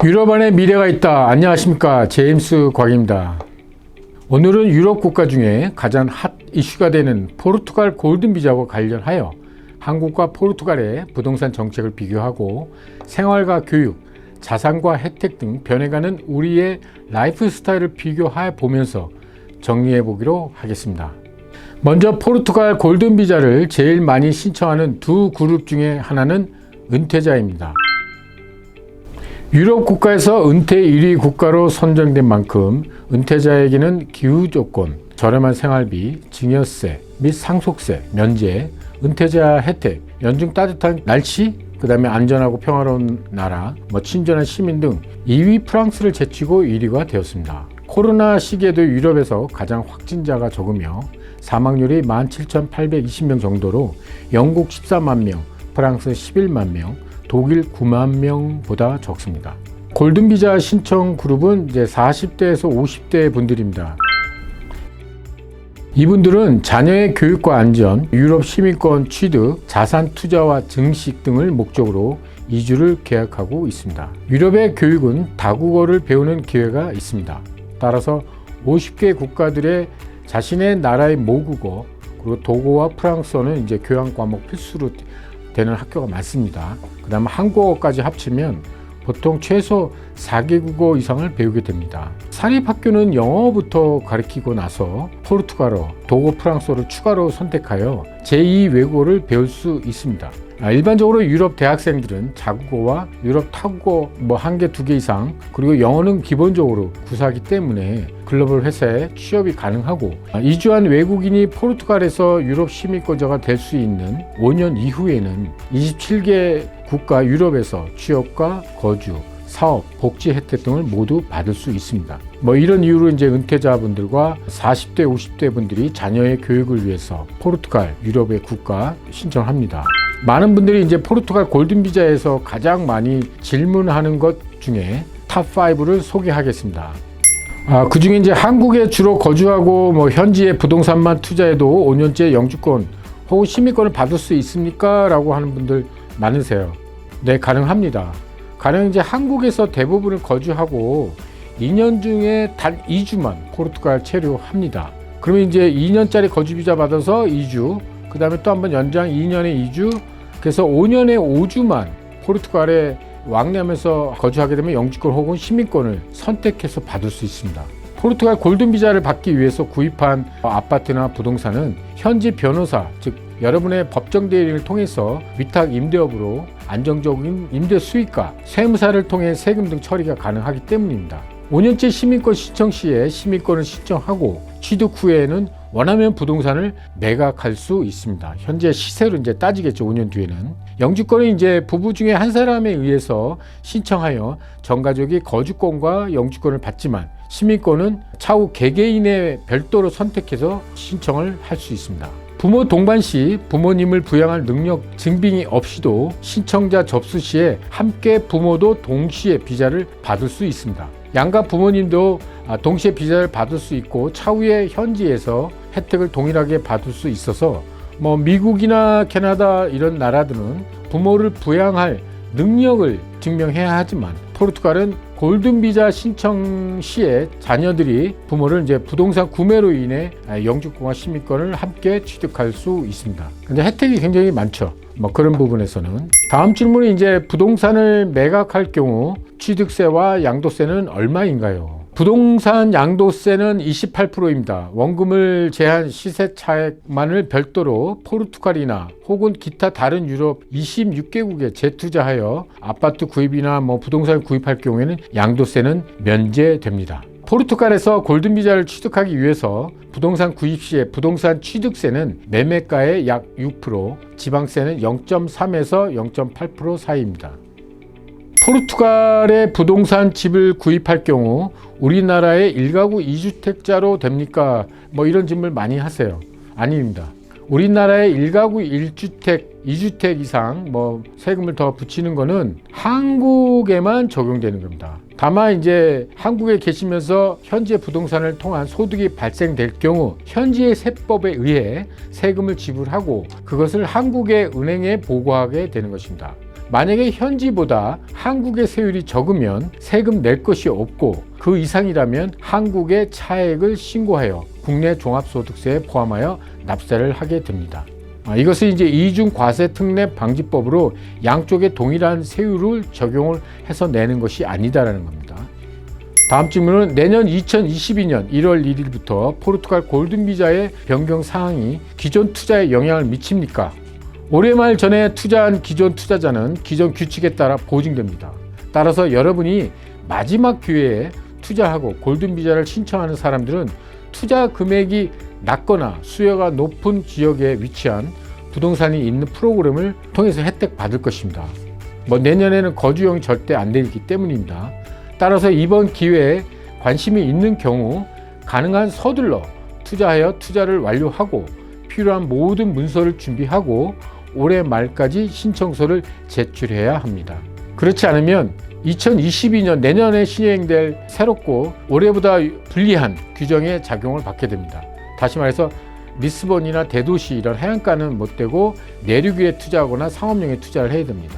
유럽 안에 미래가 있다. 안녕하십니까, 제임스 곽입니다. 오늘은 유럽 국가 중에 가장 핫 이슈가 되는 포르투갈 골든 비자와 관련하여 한국과 포르투갈의 부동산 정책을 비교하고 생활과 교육, 자산과 혜택 등 변해가는 우리의 라이프 스타일을 비교해 보면서 정리해 보기로 하겠습니다. 먼저 포르투갈 골든 비자를 제일 많이 신청하는 두 그룹 중에 하나는 은퇴자입니다. 유럽 국가에서 은퇴 1위 국가로 선정된 만큼 은퇴자에게는 기후 조건, 저렴한 생활비, 증여세 및 상속세, 면제, 은퇴자 혜택, 연중 따뜻한 날씨, 그 다음에 안전하고 평화로운 나라, 친절한 시민 등 2위 프랑스를 제치고 1위가 되었습니다. 코로나 시기에도 유럽에서 가장 확진자가 적으며 사망률이 17,820명 정도로 영국 14만 명, 프랑스 11만 명, 독일 9만 명보다 적습니다. 골든비자 신청 그룹은 이제 40대에서 50대 분들입니다. 이분들은 자녀의 교육과 안전, 유럽 시민권 취득, 자산 투자와 증식 등을 목적으로 이주를 계획하고 있습니다. 유럽의 교육은 다국어를 배우는 기회가 있습니다. 따라서 50개 국가들의 자신의 나라의 모국어, 그리고 독어와 프랑스어는 이제 교양 과목 필수로 되는 학교가 많습니다. 그 다음에 한국어까지 합치면 보통 최소 4개국어 이상을 배우게 됩니다. 사립학교는 영어부터 가르치고 나서 포르투갈어, 독어, 프랑스어를 추가로 선택하여 제2 외국어를 배울 수 있습니다. 일반적으로 유럽 대학생들은 자국어와 유럽 타국어 한 개, 두 개 이상, 그리고 영어는 기본적으로 구사하기 때문에 글로벌 회사에 취업이 가능하고, 이주한 외국인이 포르투갈에서 유럽 시민권자가 될 수 있는 5년 이후에는 27개 국가 유럽에서 취업과 거주, 사업, 복지 혜택 등을 모두 받을 수 있습니다. 이런 이유로 이제 은퇴자분들과 40대, 50대 분들이 자녀의 교육을 위해서 포르투갈, 유럽의 국가 신청합니다. 많은 분들이 이제 포르투갈 골든 비자에서 가장 많이 질문하는 것 중에 탑5를 소개하겠습니다. 그 중에 이제 한국에 주로 거주하고 현지의 부동산만 투자해도 5년째 영주권 혹은 시민권을 받을 수 있습니까? 라고 하는 분들 많으세요. 네, 가능합니다. 가령 이제 한국에서 대부분을 거주하고 2년 중에 단 2주만 포르투갈 체류합니다. 그러면 이제 2년짜리 거주 비자 받아서 2주, 그 다음에 또 한번 연장 2년에 2주, 그래서 5년에 5주만 포르투갈에 왕래하면서 거주하게 되면 영주권 혹은 시민권을 선택해서 받을 수 있습니다. 포르투갈 골든 비자를 받기 위해서 구입한 아파트나 부동산은 현지 변호사, 즉 여러분의 법정 대리인을 통해서 위탁 임대업으로 안정적인 임대 수익과 세무사를 통해 세금 등 처리가 가능하기 때문입니다. 5년째 시민권 신청 시에 시민권을 신청하고 취득 후에는 원하면 부동산을 매각할 수 있습니다. 현재 시세로 이제 따지겠죠. 5년 뒤에는. 영주권은 이제 부부 중에 한 사람에 의해서 신청하여 전 가족이 거주권과 영주권을 받지만 시민권은 차후 개개인의 별도로 선택해서 신청을 할 수 있습니다. 부모 동반 시 부모님을 부양할 능력 증빙이 없이도 신청자 접수 시에 함께 부모도 동시에 비자를 받을 수 있습니다. 양가 부모님도 동시에 비자를 받을 수 있고 차후에 현지에서 혜택을 동일하게 받을 수 있어서 미국이나 캐나다 이런 나라들은 부모를 부양할 능력을 증명해야 하지만 포르투갈은 골든 비자 신청 시에 자녀들이 부모를 이제 부동산 구매로 인해 영주권과 시민권을 함께 취득할 수 있습니다. 근데 혜택이 굉장히 많죠. 그런 부분에서는. 다음 질문이 이제 부동산을 매각할 경우 취득세와 양도세는 얼마인가요? 부동산 양도세는 28%입니다. 원금을 제한 시세 차액만을 별도로 포르투갈이나 혹은 기타 다른 유럽 26개국에 재투자하여 아파트 구입이나 부동산을 구입할 경우에는 양도세는 면제됩니다. 포르투갈에서 골든 비자를 취득하기 위해서 부동산 구입 시에 부동산 취득세는 매매가의 약 6%, 지방세는 0.3에서 0.8% 사이입니다. 포르투갈의 부동산 집을 구입할 경우 우리나라의 1가구 2주택자로 됩니까? 이런 질문을 많이 하세요. 아닙니다. 우리나라의 1가구 1주택, 2주택 이상 세금을 더 붙이는 거는 한국에만 적용되는 겁니다. 다만 이제 한국에 계시면서 현지의 부동산을 통한 소득이 발생될 경우 현지의 세법에 의해 세금을 지불하고 그것을 한국의 은행에 보고하게 되는 것입니다. 만약에 현지보다 한국의 세율이 적으면 세금 낼 것이 없고 그 이상이라면 한국의 차액을 신고하여 국내 종합소득세에 포함하여 납세를 하게 됩니다. 이것은 이제 이중 과세 특례 방지법으로 양쪽에 동일한 세율을 적용을 해서 내는 것이 아니다라는 겁니다. 다음 질문은 내년 2022년 1월 1일부터 포르투갈 골든 비자의 변경 사항이 기존 투자에 영향을 미칩니까? 올해 말 전에 투자한 기존 투자자는 기존 규칙에 따라 보증됩니다. 따라서 여러분이 마지막 기회에 투자하고 골든 비자를 신청하는 사람들은 투자 금액이 낮거나 수요가 높은 지역에 위치한 부동산이 있는 프로그램을 통해서 혜택 받을 것입니다. 내년에는 거주용이 절대 안 되기 때문입니다. 따라서 이번 기회에 관심이 있는 경우 가능한 서둘러 투자하여 투자를 완료하고 필요한 모든 문서를 준비하고 올해 말까지 신청서를 제출해야 합니다. 그렇지 않으면 2022년 내년에 시행될 새롭고 올해보다 불리한 규정에 작용을 받게 됩니다. 다시 말해서 리스본이나 대도시 이런 해안가는 못 되고 내륙에 투자하거나 상업용에 투자를 해야 됩니다.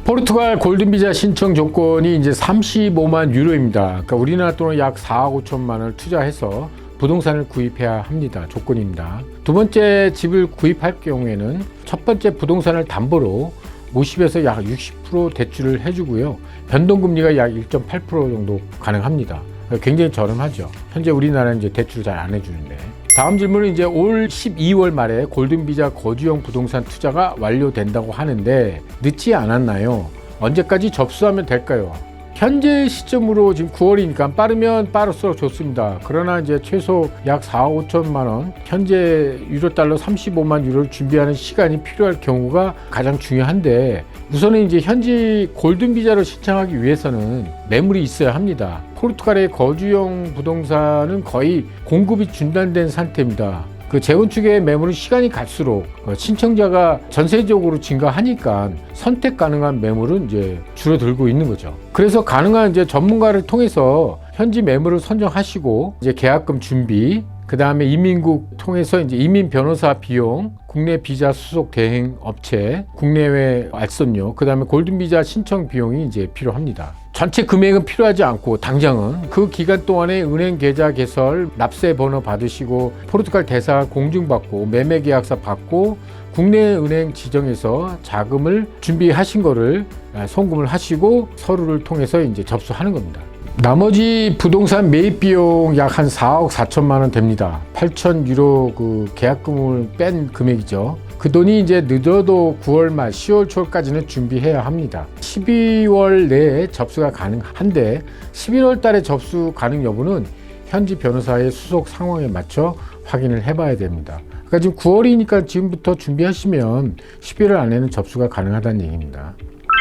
포르투갈 골든 비자 신청 조건이 이제 35만 유로입니다. 그러니까 우리나라 돈으로 약 4억 5천만 원을 투자해서 부동산을 구입해야 합니다. 조건입니다. 두 번째 집을 구입할 경우에는 첫 번째 부동산을 담보로 50에서 약 60% 대출을 해주고요. 변동금리가 약 1.8% 정도 가능합니다. 굉장히 저렴하죠. 현재 우리나라는 이제 대출을 잘 안 해주는데. 다음 질문은 이제 올 12월 말에 골든 비자 거주용 부동산 투자가 완료된다고 하는데 늦지 않았나요? 언제까지 접수하면 될까요? 현재 시점으로 지금 9월이니까 빠르면 빠를수록 좋습니다. 그러나 이제 최소 약 4억 5천만 원, 현재 유로 달러 35만 유로를 준비하는 시간이 필요할 경우가 가장 중요한데 우선은 이제 현지 골든 비자를 신청하기 위해서는 매물이 있어야 합니다. 포르투갈의 거주용 부동산은 거의 공급이 중단된 상태입니다. 그 재건축의 매물은 시간이 갈수록 신청자가 전세적으로 증가하니까 선택 가능한 매물은 이제 줄어들고 있는 거죠. 그래서 가능한 이제 전문가를 통해서 현지 매물을 선정하시고 이제 계약금 준비, 그 다음에 이민국 통해서 이제 이민 변호사 비용, 국내 비자 수속 대행 업체, 국내외 알선료, 그 다음에 골든 비자 신청 비용이 이제 필요합니다. 전체 금액은 필요하지 않고 당장은 그 기간 동안에 은행 계좌 개설, 납세 번호 받으시고 포르투갈 대사 공증받고 매매 계약서 받고 국내 은행 지정해서 자금을 준비하신 거를 송금을 하시고 서류를 통해서 이제 접수하는 겁니다. 나머지 부동산 매입 비용 약 한 4억 4천만 원 됩니다. 8천 유로 그 계약금을 뺀 금액이죠. 그 돈이 이제 늦어도 9월 말 10월 초까지는 준비해야 합니다. 12월 내에 접수가 가능한데 11월 달에 접수 가능 여부는 현지 변호사의 수속 상황에 맞춰 확인을 해봐야 됩니다. 그러니까 지금 9월이니까 지금부터 준비하시면 11월 안에는 접수가 가능하다는 얘기입니다.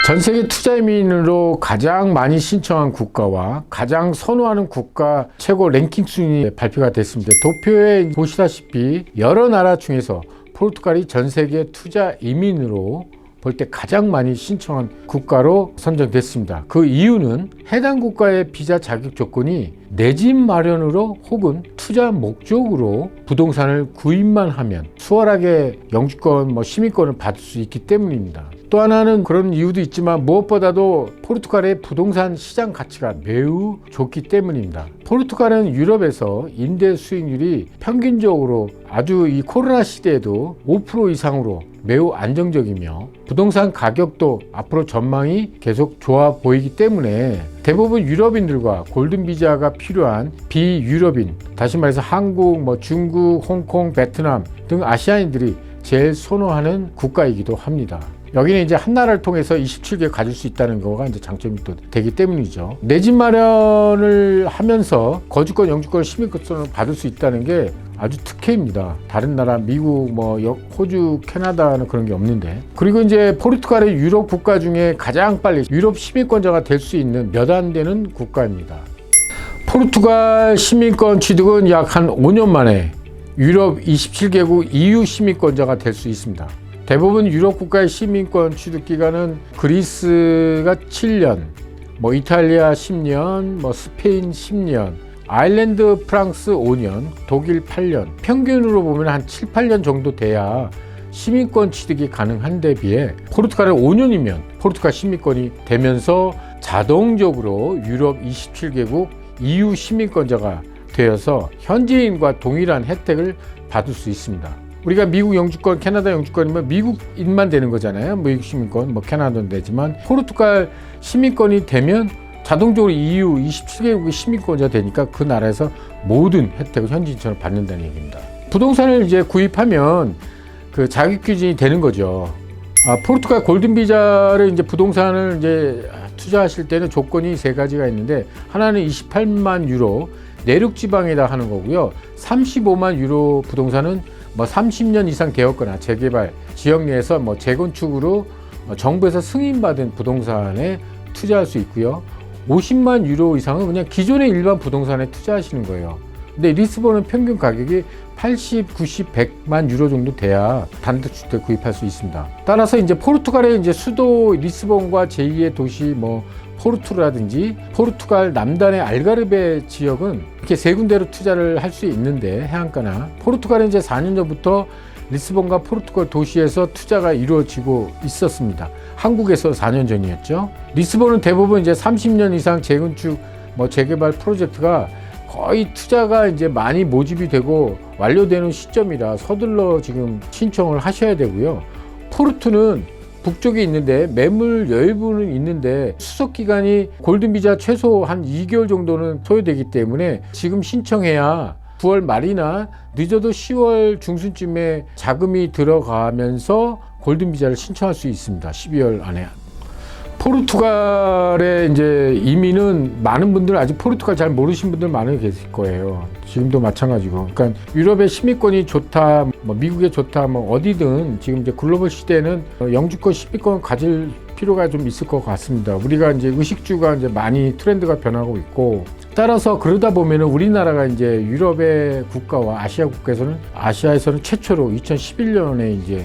전 세계 투자 이민으로 가장 많이 신청한 국가와 가장 선호하는 국가 최고 랭킹 순위 발표가 됐습니다. 도표에 보시다시피 여러 나라 중에서 포르투갈이 전 세계 투자 이민으로 볼 때 가장 많이 신청한 국가로 선정됐습니다. 그 이유는 해당 국가의 비자 자격 조건이 내 집 마련으로 혹은 투자 목적으로 부동산을 구입만 하면 수월하게 영주권, 시민권을 받을 수 있기 때문입니다. 또 하나는 그런 이유도 있지만 무엇보다도 포르투갈의 부동산 시장 가치가 매우 좋기 때문입니다. 포르투갈은 유럽에서 임대 수익률이 평균적으로 아주 이 코로나 시대에도 5% 이상으로 매우 안정적이며 부동산 가격도 앞으로 전망이 계속 좋아 보이기 때문에 대부분 유럽인들과 골든 비자가 필요한 비유럽인, 다시 말해서 한국, 중국, 홍콩, 베트남 등 아시아인들이 제일 선호하는 국가이기도 합니다. 여기는 이제 한 나라를 통해서 27개 가질 수 있다는 거가 이제 장점이 또 되기 때문이죠. 내 집 마련을 하면서 거주권, 영주권, 시민권을 받을 수 있다는 게 아주 특혜입니다. 다른 나라, 미국, 호주, 캐나다는 그런 게 없는데. 그리고 이제 포르투갈의 유럽 국가 중에 가장 빨리 유럽 시민권자가 될 수 있는 몇 안 되는 국가입니다. 포르투갈 시민권 취득은 약 한 5년 만에 유럽 27개국 EU 시민권자가 될 수 있습니다. 대부분 유럽 국가의 시민권 취득 기간은 그리스가 7년, 이탈리아 10년, 스페인 10년, 아일랜드, 프랑스 5년, 독일 8년, 평균으로 보면 한 7, 8년 정도 돼야 시민권 취득이 가능한 데 비해 포르투갈은 5년이면 포르투갈 시민권이 되면서 자동적으로 유럽 27개국 EU 시민권자가 되어서 현지인과 동일한 혜택을 받을 수 있습니다. 우리가 미국 영주권, 캐나다 영주권이면 미국인만 되는 거잖아요. 미국 시민권, 캐나다도 되지만 포르투갈 시민권이 되면 자동적으로 EU 27개국의 시민권자 되니까 그 나라에서 모든 혜택을 현지인처럼 받는다는 얘기입니다. 부동산을 이제 구입하면 그 자격 기준이 되는 거죠. 포르투갈 골든 비자를 이제 부동산을 이제 투자하실 때는 조건이 3가지가 있는데, 하나는 28만 유로 내륙 지방에다 하는 거고요. 35만 유로 부동산은 30년 이상 되었거나 재개발 지역 내에서 재건축으로 정부에서 승인받은 부동산에 투자할 수 있고요. 50만 유로 이상은 그냥 기존의 일반 부동산에 투자하시는 거예요. 근데 리스본은 평균 가격이 80, 90, 100만 유로 정도 돼야 단독주택 구입할 수 있습니다. 따라서 이제 포르투갈의 이제 수도 리스본과 제2의 도시 포르투라든지 포르투갈 남단의 알가르베 지역은 이렇게 3군데로 투자를 할 수 있는데, 해안가나 포르투갈은 이제 4년 전부터 리스본과 포르투갈 도시에서 투자가 이루어지고 있었습니다. 한국에서 4년 전이었죠. 리스본은 대부분 이제 30년 이상 재건축 재개발 프로젝트가 거의 투자가 이제 많이 모집이 되고 완료되는 시점이라 서둘러 지금 신청을 하셔야 되고요. 포르투는 북쪽에 있는데 매물 여유분은 있는데 수속 기간이 골든 비자 최소 한 2개월 정도는 소요되기 때문에 지금 신청해야 9월 말이나 늦어도 10월 중순쯤에 자금이 들어가면서 골든 비자를 신청할 수 있습니다. 12월 안에. 포르투갈에 이제 이민은 많은 분들, 아직 포르투갈 잘 모르신 분들 많이 계실 거예요. 지금도 마찬가지고. 그러니까 유럽의 시민권이 좋다, 미국에 좋다, 어디든 지금 이제 글로벌 시대에는 영주권, 시민권 가질 필요가 좀 있을 것 같습니다. 우리가 이제 의식주가 이제 많이 트렌드가 변하고 있고, 따라서 그러다 보면은 우리나라가 이제 유럽의 국가와 아시아 국가에서는, 아시아에서는 최초로 2011년에 이제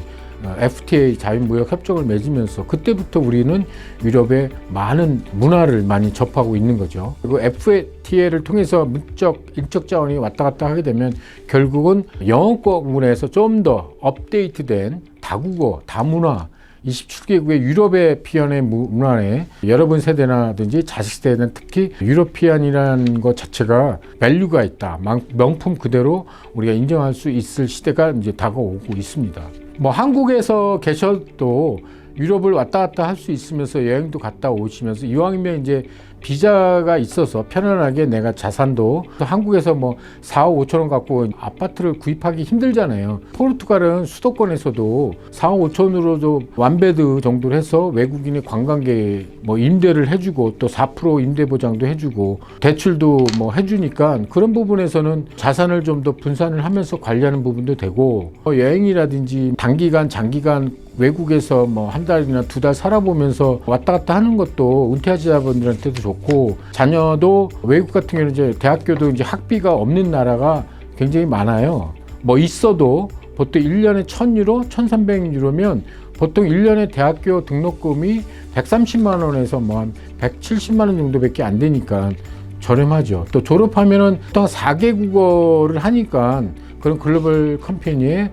FTA 자유무역 협정을 맺으면서 그때부터 우리는 유럽의 많은 문화를 많이 접하고 있는 거죠. 그리고 FTA를 통해서 문적, 인적 자원이 왔다 갔다 하게 되면 결국은 영어권에서 좀 더 업데이트된 다국어, 다문화 27개국의 유럽의 피안의 문화에 여러분 세대나든지 자식 세대는 특히 유러피안이라는 것 자체가 밸류가 있다. 명품 그대로 우리가 인정할 수 있을 시대가 이제 다가오고 있습니다. 한국에서 계셔도 유럽을 왔다 갔다 할 수 있으면서 여행도 갔다 오시면서 이왕이면 이제 비자가 있어서 편안하게 내가 자산도 한국에서 4억 5천 원 갖고 아파트를 구입하기 힘들잖아요. 포르투갈은 수도권에서도 4억 5천으로도 완베드 정도를 해서 외국인의 관광객 임대를 해주고 또 4% 임대 보장도 해주고 대출도 해주니까 그런 부분에서는 자산을 좀 더 분산을 하면서 관리하는 부분도 되고, 여행이라든지 단기간 장기간 외국에서 한 달이나 2달 살아보면서 왔다 갔다 하는 것도 은퇴하자분들한테도 좋고, 자녀도 외국 같은 경우는 이제 대학교도 이제 학비가 없는 나라가 굉장히 많아요. 있어도 보통 1년에 1,000유로, 1,300유로면 보통 1년에 대학교 등록금이 130만 원에서 한 170만 원 정도밖에 안 되니까 저렴하죠. 또 졸업하면은 또 4개국어를 하니까 그런 글로벌 컴퍼니에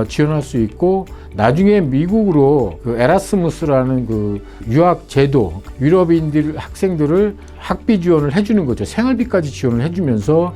지원할 수 있고, 나중에 미국으로 그 에라스무스라는 그 유학 제도, 유럽인들 학생들을 학비 지원을 해주는 거죠. 생활비까지 지원을 해주면서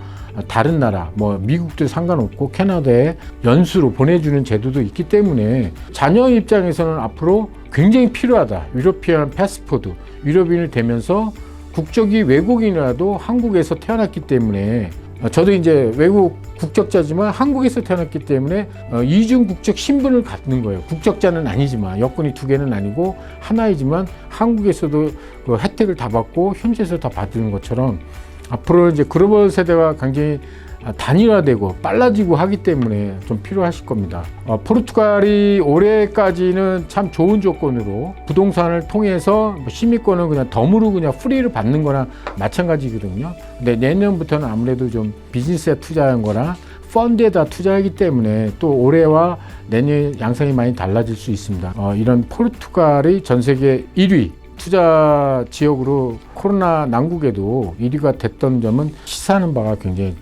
다른 나라, 미국도 상관없고 캐나다에 연수로 보내주는 제도도 있기 때문에 자녀 입장에서는 앞으로 굉장히 필요하다. 유러피안 패스포드, 유럽인을 되면서 국적이 외국인이라도 한국에서 태어났기 때문에, 저도 이제 외국 국적자지만 한국에서 태어났기 때문에 이중 국적 신분을 갖는 거예요. 국적자는 아니지만, 여권이 2개는 아니고 하나이지만 한국에서도 그 혜택을 다 받고 현지에서 다 받는 것처럼 앞으로 이제 글로벌 세대가 굉장히 단일화되고 빨라지고 하기 때문에 좀 필요하실 겁니다. 포르투갈이 올해까지는 참 좋은 조건으로 부동산을 통해서 시민권은 그냥 덤으로 그냥 프리를 받는 거나 마찬가지거든요. 근데 내년부터는 아무래도 좀 비즈니스에 투자한 거나 펀드에다 투자하기 때문에 또 올해와 내년 양상이 많이 달라질 수 있습니다. 이런 포르투갈이 전 세계 1위 투자 지역으로 코로나 난국에도 1위가 됐던 점은 시사하는 바가 굉장히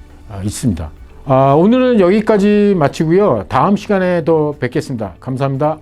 있습니다. 오늘은 여기까지 마치고요. 다음 시간에 더 뵙겠습니다. 감사합니다.